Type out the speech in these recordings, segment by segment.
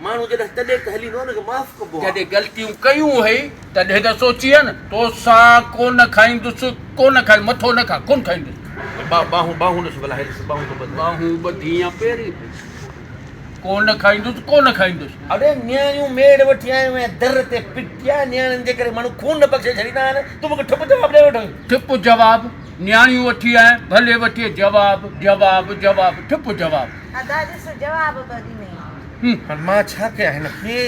माण्हू जॾहिं तॾहिं त हलींदो न माफ़ कबो जॾहिं ग़लतियूं कयूं हुई तॾहिं त सोचिए न तोसां कोन खाईंदुसि कोन खाई मथो न खा कोन खाईंदुसि बाहूं बाहूं ॾिस भला हेॾे बाहूं तो बदल बाहूं ॿधी या पहिरीं कोन खाईंदुसि कोन खाईंदुसि अरे न्याणियूं मेड़ वठी आयूं ऐं दर ते पिटिया न्याणियुनि जे करे माण्हू खून न बख़्शे छॾींदा आहिनि तूं मूंखे ठुप जवाबु ॾे वठो ठिप जवाबु न्याणियूं वठी आया भले वठी जवाबु जवाबु जवाबु ठिप जवाबु अदा ॾिस जवाब बि ॾिनई हाणे मां छा कयां हिनखे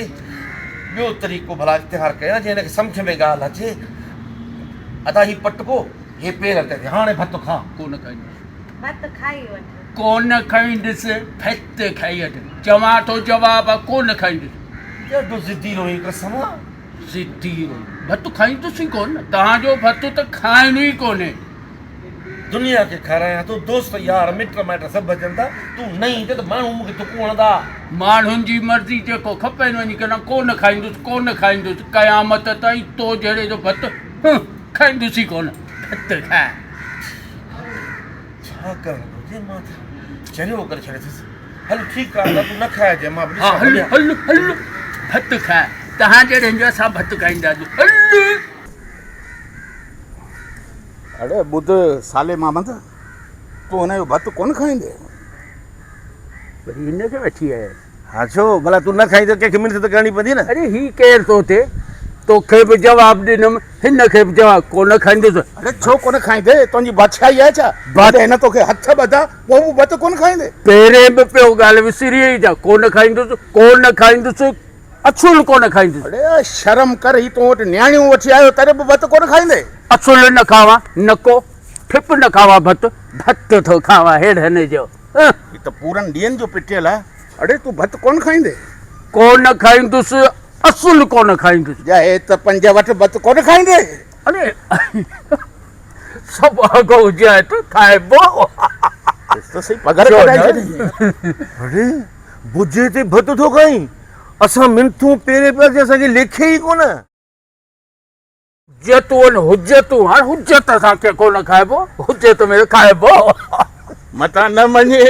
ॿियो तरीक़ो भला इख़्तियार कयां जीअं हिनखे सम्झ में ॻाल्हि अचे अदा ही पटको हे पेर ते हाणे भत खा कोन खाईंदुसि भत खाई वठ कोन खाईंदुसि फत खाई वठि चवां थो जवाबु आहे कोन खाईंदुसि ॾाढो ज़िदी रही कसम ज़िदी भत खाईंदुसि ई कोन तव्हांजो भत त खाइणो ई कोन्हे दुनिया खे खारायां थो दोस्त यार मिट माइट सभु अचनि था तूं न ईंदे त माण्हू मूंखे तुकूं हणंदा माण्हुनि जी मर्ज़ी जेको खपेनि वञी करे कोन खाईंदुसि क़यामत ताईं तो जहिड़े जो भत खाईंदुसि ई कोन भत खाए छा करणु घुरिजे मां चरियो करे छॾियसि हल ठीकु आहे तूं न खाइजे मां हा हल हल हल भत खाए तव्हां जहिड़े जो असां भत खाईंदासीं हल अरे ॿुध साले मामद तूं हुनजो भत कोन खाईंदे वरी हिनखे वठी आया हा छो भला तूं न खाईंदे कंहिंखे मिनत त करणी पवंदी न अरे ही केरु थो थिए तोखे बि जवाबु ॾिनमि हिनखे बि जवाबु कोन खाईंदुसि अरे छो कोन खाईंदे तुंहिंजी बादशाही आहे छा बादे हिन तोखे हथ ॿधा पोइ बि भत कोन खाईंदे पहिरें बि पियो ॻाल्हि विसिरी ई जा कोन खाईंदुसि असुल कोन खाईंदुसि अरे शर्म कर ही तूं वटि न्याणियूं वठी आयो तॾहिं बि भत कोन खाईंदे असुल न खावां नको ठिप न खावां भत थो खावां हेड़नि जो ही त पूरनि ॾींहंनि जो पिटियल आहे अरे तूं भत कोन खाईंदे कोन खाईंदुसि असुल कोन खाईंदुसि जाए त 5 वटि भत कोन खाईंदे अरे सभु अघु हुजे त खाइबो त सही पघर कढाई छॾी अरे बुझे ते भत थो खाई असां मिनथूं पेरे पिया असांखे लेखे ई कोन हुजतूं हाणे हुजत असांखे कोन खाइबो हुजत में खाइबो मता न मञे